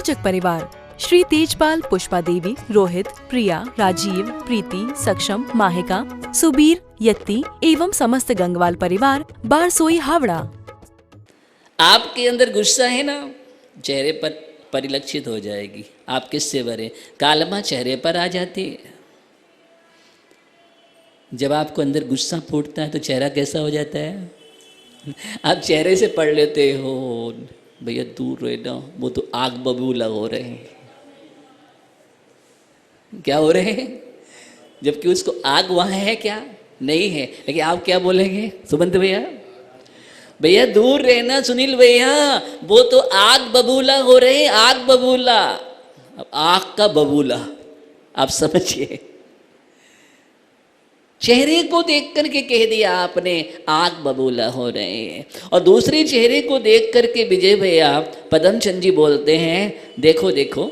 प्रायोजक परिवार श्री तेजपाल, पुष्पा देवी, रोहित, प्रिया, राजीव, प्रीति, सक्षम, माहिका, सुबीर, यत्ती एवं समस्त गंगवाल परिवार, बारसोई, हावड़ा। आपके अंदर गुस्सा है ना, चेहरे पर परिलक्षित हो जाएगी। आप किससे भरे, कालमा चेहरे पर आ जाती है। जब आपको अंदर गुस्सा फूटता है तो चेहरा कैसा हो जाता है? आप चेहरे से पढ़ लेते हो, भैया दूर रहे ना, वो तो आग बबूला हो रहे हैं। क्या हो रहे हैं? जबकि उसको आग वहाँ है क्या? नहीं है। लेकिन आप क्या बोलेंगे सुमंत भैया? भैया दूर रहना सुनील भैया, वो तो आग बबूला हो रहे हैं, आग बबूला। अब आग का बबूला, आप समझिए। चेहरे को देख करके कह दिया आपने आग बबूला हो रहे हैं। और दूसरे चेहरे को देख करके विजय भैया पदमचंद जी बोलते हैं, देखो देखो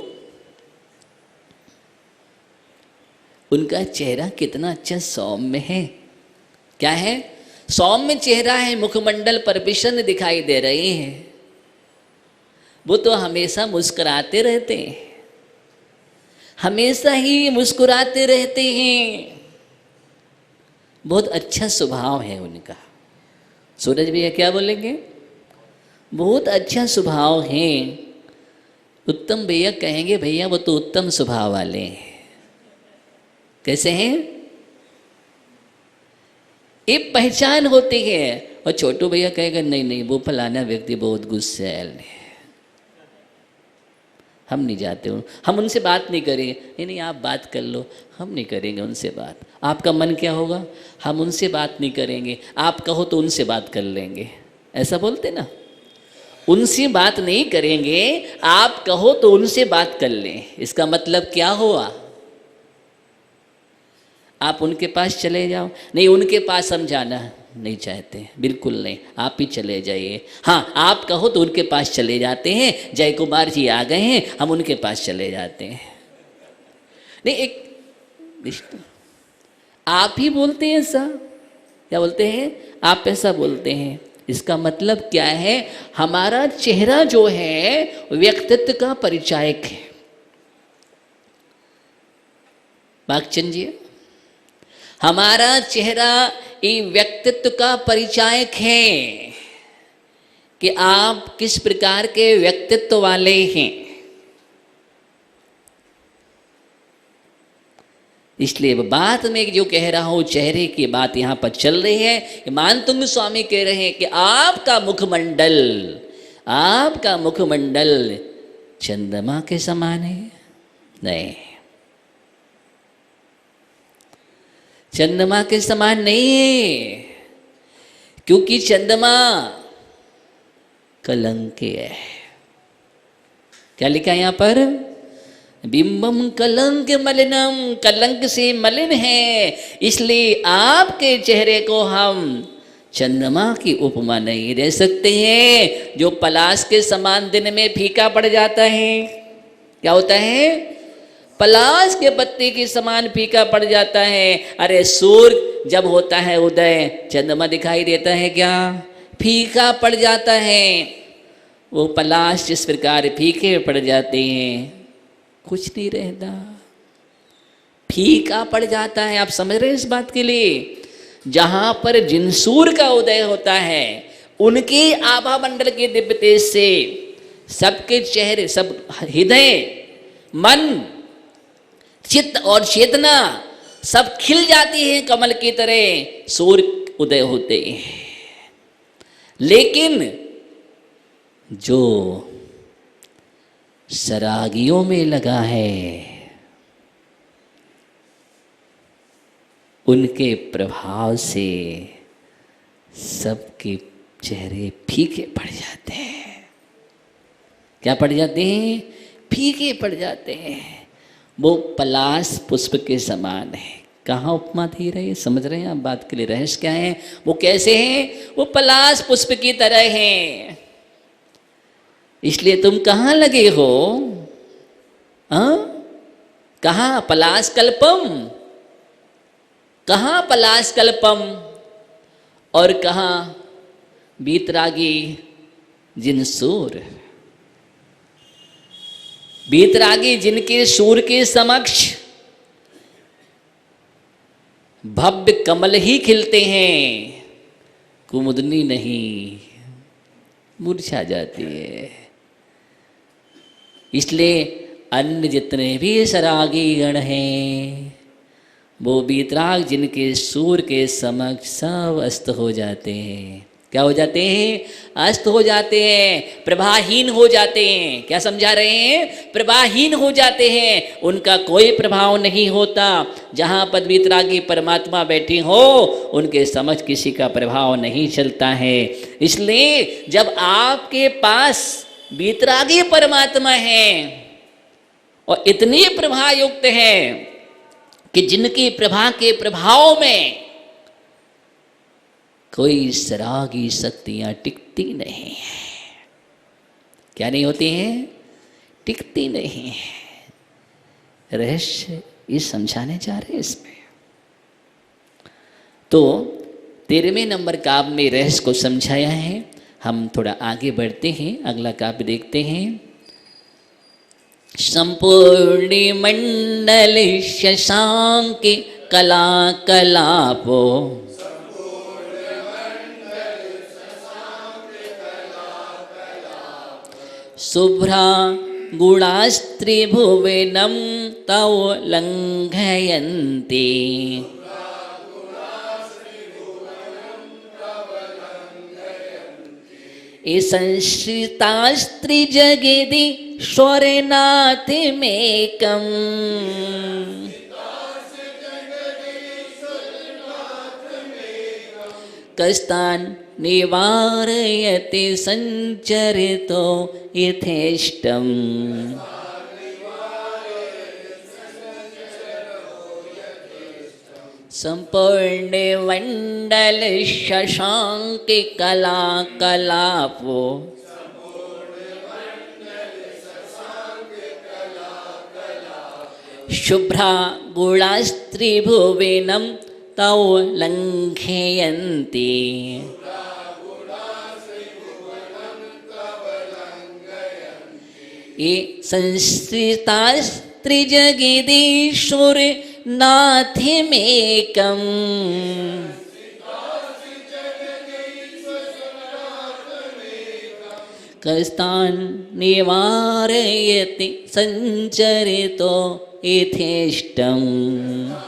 उनका चेहरा कितना अच्छा सौम्य है। क्या है? सौम्य चेहरा है, मुखमंडल पर प्रसन्न दिखाई दे रहे हैं। वो तो हमेशा मुस्कुराते रहते हैं, हमेशा ही मुस्कुराते रहते हैं। बहुत अच्छा स्वभाव है उनका। सूरज भैया क्या बोलेंगे? बहुत अच्छा स्वभाव है। उत्तम भैया कहेंगे भैया वो तो उत्तम स्वभाव वाले हैं। कैसे हैं? एक पहचान होती है। और छोटू भैया कहेगा नहीं नहीं वो फलाना व्यक्ति बहुत गुस्सैल है, हम नहीं जाते, हम उनसे बात नहीं करेंगे। नहीं नहीं आप बात कर लो, हम नहीं करेंगे उनसे बात। आपका मन क्या होगा? हम उनसे बात नहीं करेंगे, आप कहो तो उनसे बात कर लेंगे। ऐसा बोलते ना, उनसे बात नहीं करेंगे, आप कहो तो उनसे बात कर लें। इसका मतलब क्या हुआ? आप उनके पास चले जाओ। नहीं उनके पास हम जाना नहीं चाहते, बिल्कुल नहीं, आप ही चले जाइए। हाँ आप कहो तो उनके पास चले जाते हैं। जय कुमार जी आ गए हैं, हम उनके पास चले जाते हैं। नहीं एक आप ही बोलते हैं ऐसा, क्या बोलते हैं आप? ऐसा बोलते हैं। इसका मतलब क्या है? हमारा चेहरा जो है व्यक्तित्व का परिचायक है। बागचंद जी, हमारा चेहरा ये व्यक्तित्व का परिचायक है कि आप किस प्रकार के व्यक्तित्व वाले हैं। इसलिए बात में जो कह रहा हूं, चेहरे की बात यहां पर चल रही है। मानतुंग स्वामी कह रहे हैं कि आपका मुखमंडल चंद्रमा के समान है। नहीं, चंद्रमा के समान नहीं है, क्योंकि चंद्रमा कलंक है। क्या लिखा है यहां पर? बिंबम कलंक मलिनम, कलंक से मलिन है। इसलिए आपके चेहरे को हम चंद्रमा की उपमा नहीं दे सकते हैं, जो पलाश के समान दिन में फीका पड़ जाता है। क्या होता है? पलाश के पत्ते के समान फीका पड़ जाता है। अरे सूर्य जब होता है उदय, चंद्रमा दिखाई देता है क्या? फीका पड़ जाता है। वो पलाश जिस प्रकार फीके पड़ जाते हैं, कुछ नहीं रहता, फीका पड़ जाता है। आप समझ रहे हैं इस बात के लिए? जहां पर जिनसूर का उदय होता है, उनके आभा मंडल के दिव्य तेज से सबके चेहरे, सब हृदय, मन, चित्त और चेतना सब खिल जाती है कमल की तरह सूर्य उदय होते हैं। लेकिन जो सरागियों में लगा है, उनके प्रभाव से सबके चेहरे फीके पड़ जाते हैं। क्या पड़ जाते हैं? फीके पड़ जाते हैं। वो पलाश पुष्प के समान है। कहाँ उपमा थी रही, समझ रहे हैं आप बात के लिए? रहस्य क्या है? वो कैसे हैं? वो पलाश पुष्प की तरह हैं। इसलिए तुम कहाँ लगे हो? कहाँ पलाश कल्पम, कहाँ पलाश कल्पम, और कहाँ बीतरागी जिनसूर। वीतरागी जिनके सूर के समक्ष भव्य कमल ही खिलते हैं, कुमुदनी नहीं, मुरझा जाती है। इसलिए अन्य जितने भी सरागी गण हैं वो वीतराग जिनके सूर के समक्ष सब अस्त हो जाते हैं। क्या हो जाते हैं? अस्त हो जाते हैं, प्रभाहीन हो जाते हैं। क्या समझा रहे हैं? प्रभाहीन हो जाते हैं, उनका कोई प्रभाव नहीं होता। जहाँ पर वीतरागी परमात्मा बैठे हो उनके समक्ष किसी का प्रभाव नहीं चलता है। इसलिए जब आपके पास वीतरागी परमात्मा है और इतनी प्रभा युक्त है कि जिनकी प्रभा के प्रभाव में कोई सरागी शक्तियां टिकती नहीं है। क्या नहीं होती हैं? टिकती नहीं है। रहस्य ये समझाने जा रहे हैं इसमें। तो 13वें नंबर काव्य में रहस्य को समझाया है। हम थोड़ा आगे बढ़ते हैं, अगला काव्य देखते हैं। संपूर्ण मंडल शशांक कला कलापो, शुभ्रा गुणास्त्रिभुवनं तव लंघयन्ति, संश्रितास्त्रिजगदि स्वरनाथमेकम्, कस्तान् निवारयति संचरितो यथेष्टम्। संपूर्ण मंडल शशांक कला कलापो, शुभ्रा गुणास्त्रिभुवनं तौ लंघयन्ति, ये संस्थितास्त्रिजगदीश्वर नाथमेकम्, कस्तान् निवारयति संचरितो यथेष्टम्।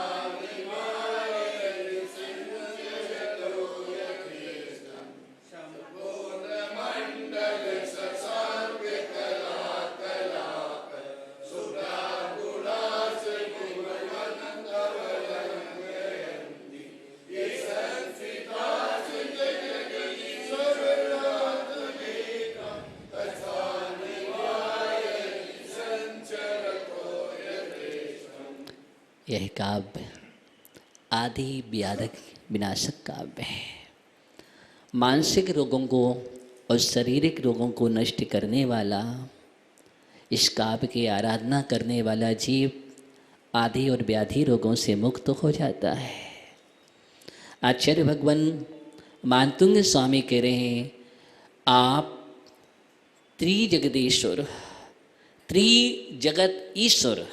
यह काव्य आदि व्याधक विनाशक काव्य है। मानसिक रोगों को और शारीरिक रोगों को नष्ट करने वाला, इस काव्य की आराधना करने वाला जीव आदि और व्याधि रोगों से मुक्त हो जाता है। आचार्य भगवान मानतुंग स्वामी कह रहे हैं, आप त्रिजगदीश्वर, त्रिजगत ईश्वर,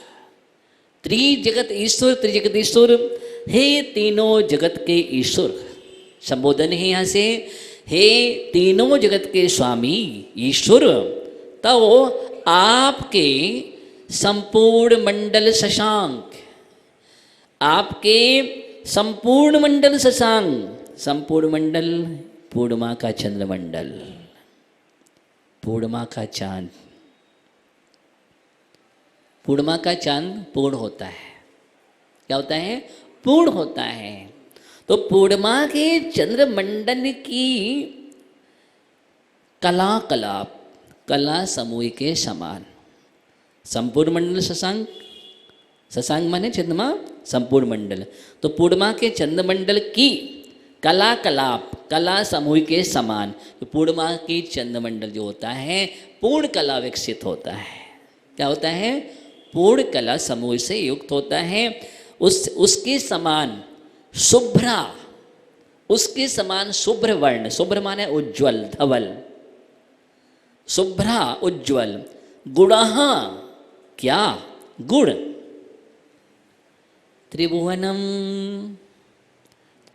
त्रिजगत ईश्वर, त्रिजगदीश्वर हे तीनों जगत के ईश्वर। संबोधन है यहाँ से, हे तीनों जगत के स्वामी ईश्वर। तो आपके संपूर्ण मंडल शशांक, आपके संपूर्ण मंडल शशांक, संपूर्ण मंडल पूर्णिमा का चंद्रमंडल, पूर्णिमा का चांद। पूर्णिमा का चांद पूर्ण होता है। क्या होता है? पूर्ण होता है। तो पूर्णिमा के चंद्रमंडल की कला कलाप, कला समूह के समान। संपूर्ण मंडल शशांक, शशांक माने चंद्रमा, संपूर्ण मंडल। तो पूर्णिमा के चंद्रमंडल की कला कलाप, कला समूह के समान। तो पूर्णिमा की चंद्रमंडल जो होता है पूर्ण कला विकसित होता है। क्या होता है? पूर्ण कला समूह से युक्त होता है। उसके समान शुभ्रा, उसके समान शुभ्र वर्ण, शुभ्र माने उज्ज्वल, धवल, शुभ्रा उज्ज्वल, गुणः क्या? गुण। त्रिभुवनम,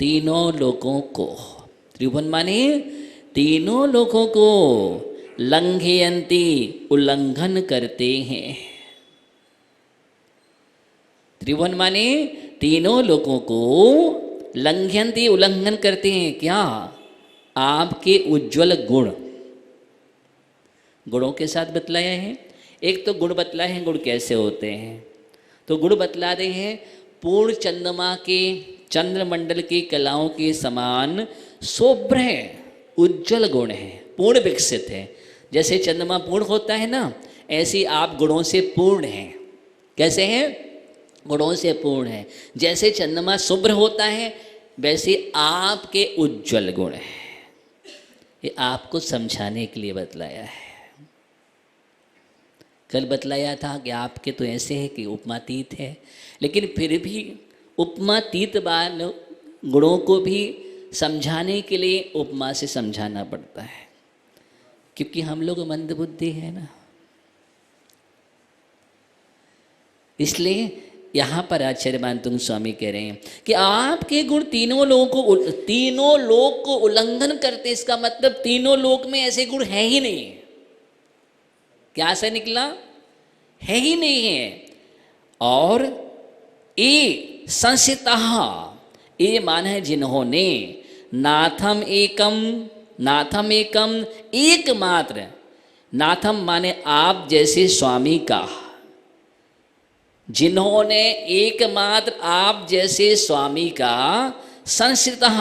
तीनों लोकों को, त्रिभुवन माने तीनों लोकों को, लंघयन्ति, उल्लंघन करते हैं। त्रिभुवन माने तीनों लोकों को, लंघयन्ति, उल्लंघन करते हैं। क्या? आपके उज्ज्वल गुण। गुणों के साथ बतलाया है। एक तो गुण बतलाए हैं, गुण कैसे होते हैं, तो गुण बतला रहे हैं पूर्ण चंद्रमा के, चंद्रमंडल की कलाओं के समान शुभ्र है, उज्ज्वल गुण है, पूर्ण विकसित है। जैसे चंद्रमा पूर्ण होता है ना, ऐसे आप गुणों से पूर्ण हैं। कैसे हैं? गुणों से पूर्ण है। जैसे चंद्रमा शुभ्र होता है, वैसे आपके उज्ज्वल गुण हैं। ये आपको समझाने के लिए बतलाया है। कल बतलाया था कि आपके तो ऐसे है कि उपमातीत है, लेकिन फिर भी उपमातीत वाले गुणों को भी समझाने के लिए उपमा से समझाना पड़ता है, क्योंकि हम लोग मंदबुद्धि है ना। इसलिए यहाँ पर आचार्य मानतुंग स्वामी कह रहे हैं कि आपके गुण तीनों लोक को उल्लंघन करते। इसका मतलब तीनों लोक में ऐसे गुण है ही नहीं। क्या से निकला? है ही नहीं है। और ए संसितः, ये मान है जिन्होंने, नाथम एकम एकमात्र, नाथम माने आप जैसे स्वामी का, जिन्होंने एकमात्र आप जैसे स्वामी का संसितः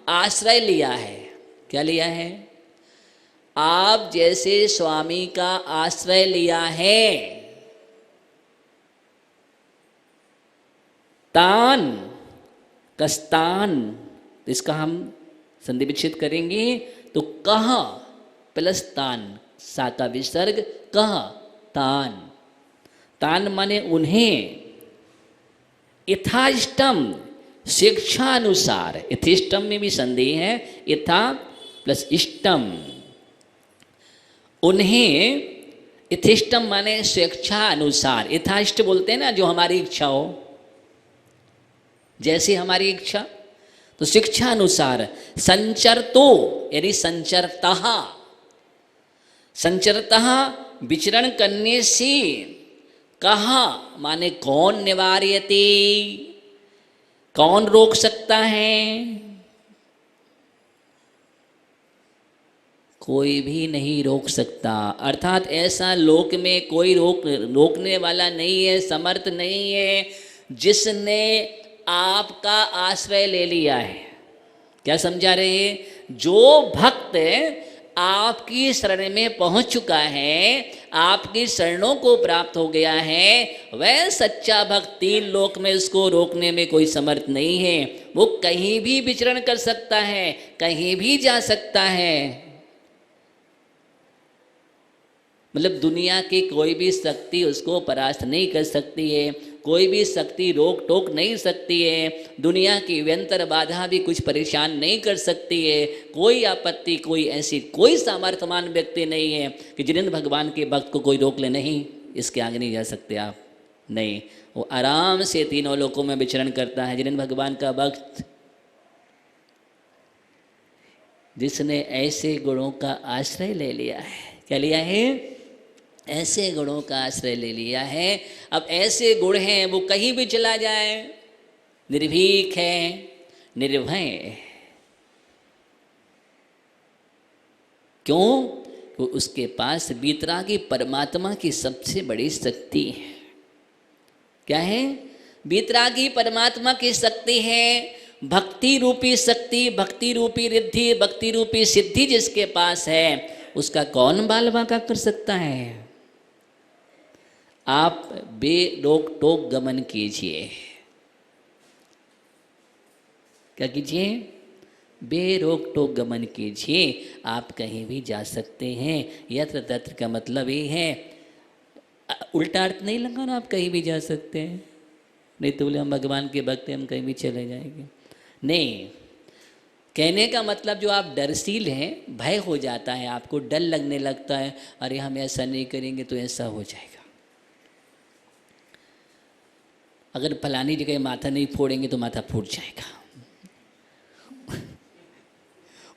आश्रय लिया है। क्या लिया है? आप जैसे स्वामी का आश्रय लिया है। तान, कस्तान, इसका हम संधि विच्छेद करेंगे तो कह प्लस तान, सा का विसर्ग, कह तान। तान माने उन्हें, यथाइष्टम, शिक्षानुसार, यथेष्टम में भी संधि है, यथा प्लस इष्टम, उन्हें, यथेष्टम माने स्वेच्छा अनुसार, यथाइष्ट बोलते हैं ना जो हमारी इच्छा हो, जैसे हमारी इच्छा, तो शिक्षा अनुसार संचरतो, यानी संचरतः, संचरतः विचरण करने से, कहा माने कौन, निवार्यते, कौन रोक सकता है? कोई भी नहीं रोक सकता। अर्थात ऐसा लोक में कोई रोकने वाला नहीं है, समर्थ नहीं है, जिसने आपका आश्रय ले लिया है। क्या समझा रहे हैं? जो भक्त आपकी शरण में पहुंच चुका है, आपकी शरणों को प्राप्त हो गया है, वह सच्चा भक्त, तीन लोक में उसको रोकने में कोई समर्थ नहीं है। वो कहीं भी विचरण कर सकता है, कहीं भी जा सकता है। मतलब दुनिया की कोई भी शक्ति उसको परास्त नहीं कर सकती है, कोई भी शक्ति रोक टोक नहीं सकती है, दुनिया की व्यंतर बाधा भी कुछ परेशान नहीं कर सकती है। कोई आपत्ति, कोई ऐसी कोई सामर्थ्यवान व्यक्ति नहीं है कि जिनेंद्र भगवान के भक्त को कोई रोक ले, नहीं, इसके आगे नहीं जा सकते आप, नहीं। वो आराम से तीनों लोकों में विचरण करता है। जिनेंद्र भगवान का भक्त, जिसने ऐसे गुणों का आश्रय ले लिया है। क्या लिया है? ऐसे गुणों का आश्रय ले लिया है। अब ऐसे गुण हैं, वो कहीं भी चला जाए, निर्भीक है, निर्भय है। क्यों? वो उसके पास वीतरागी परमात्मा की सबसे बड़ी शक्ति है। क्या है? वीतरागी परमात्मा की शक्ति है। भक्ति रूपी शक्ति, भक्ति रूपी रिद्धि, भक्ति रूपी सिद्धि जिसके पास है, उसका कौन बाल बांका कर सकता है? आप बेरोक टोक गमन कीजिए। क्या कीजिए? बेरोक टोक गमन कीजिए। आप कहीं भी जा सकते हैं। यत्र तत्र का मतलब ये है, उल्टा अर्थ नहीं लगाना, आप कहीं भी जा सकते हैं। नहीं तो बोले हम भगवान के भक्त हैं, हम कहीं भी चले जाएंगे, नहीं। कहने का मतलब जो आप डरशील हैं, भय हो जाता है, आपको डर लगने लगता है, अरे हम ऐसा नहीं करेंगे तो ऐसा हो जाएगा, अगर फलानी जगह माथा नहीं फोड़ेंगे तो माथा फूट जाएगा।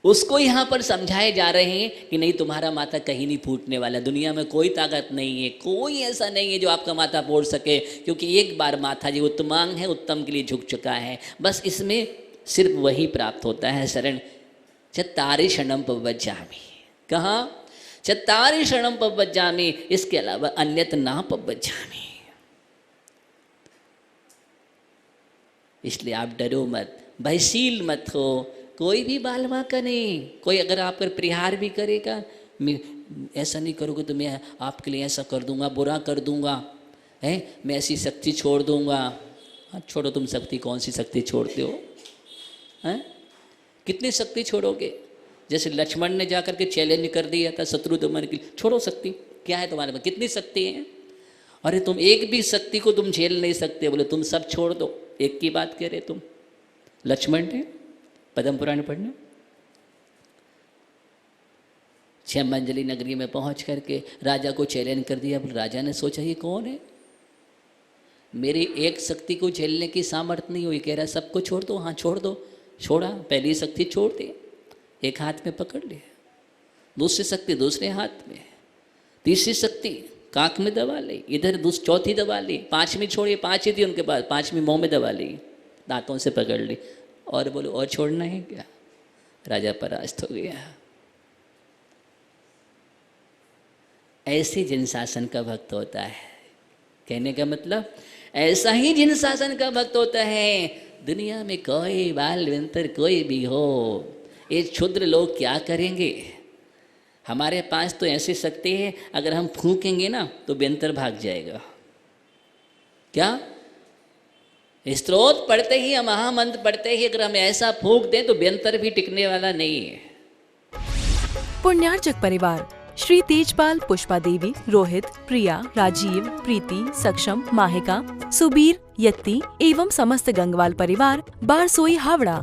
उसको यहाँ पर समझाए जा रहे हैं कि नहीं, तुम्हारा माथा कहीं नहीं फूटने वाला, दुनिया में कोई ताकत नहीं है, कोई ऐसा नहीं है जो आपका माथा फोड़ सके, क्योंकि एक बार माथा जो उत्तमांग है उत्तम के लिए झुक चुका है। बस इसमें सिर्फ वही प्राप्त होता है शरण। चत्तारि शरणम पव्वज्जामि, कहाँ? चत्तारि शरणम पव्वज्जामि, इसके अलावा अन्यत ना पव्वज्जामि। इसलिए आप डरो मत, भयशील मत हो। कोई भी बालवा का नहीं, कोई अगर आप पर प्रहार भी करेगा, मैं ऐसा नहीं करोगे तो मैं आपके लिए ऐसा कर दूंगा, बुरा कर दूंगा, है मैं ऐसी शक्ति छोड़ दूंगा। हाँ छोड़ो, तुम शक्ति कौन सी शक्ति छोड़ते हो? हैं कितनी शक्ति छोड़ोगे? जैसे लक्ष्मण ने जाकर के चैलेंज कर दिया था शत्रु दमन के लिए, छोड़ो शक्ति, क्या है तुम्हारे में, कितनी शक्ति है? अरे तुम एक भी शक्ति को तुम झेल नहीं सकते, बोले तुम सब छोड़ दो। एक की बात कह रहे तुम, लक्ष्मण ने पद्म पुराण पढ़ना, 6 मंजली नगरी में पहुंच करके राजा को चैलेंज कर दिया। राजा ने सोचा ये कौन है, मेरी एक शक्ति को झेलने की सामर्थ्य नहीं हुई, कह रहा सबको छोड़ दो। हाँ छोड़ दो, छोड़ा, पहली शक्ति छोड़ दी, एक हाथ में पकड़ लिया, दूसरी शक्ति दूसरे हाथ में, तीसरी शक्ति कांख में दबा ली, इधर चौथी दबा ली, 5वीं छोड़ी, 5 ही थी उनके पास, 5वीं मुंह में दबा ली, दांतों से पकड़ ली। और बोलो और छोड़ना है क्या? राजा परास्त हो गया। ऐसे जिन शासन का भक्त होता है, कहने का मतलब ऐसा ही जिन शासन का भक्त होता है, दुनिया में कोई बाल व्यंतर कोई भी हो, ये क्षुद्र लोग क्या करेंगे? हमारे पास तो ऐसी शक्ति है, अगर हम फूकेंगे ना तो व्यंतर भाग जाएगा। क्या? स्तोत्र पढ़ते ही, महामंत्र पढ़ते ही अगर हम ऐसा फूंक दें तो व्यंतर भी टिकने वाला नहीं है। पुण्यार्चक परिवार श्री तेजपाल, पुष्पा देवी, रोहित, प्रिया, राजीव, प्रीति, सक्षम, माहिका, सुबीर, यत्ती एवं समस्त गंगवाल परिवार, बारसोई, हावड़ा।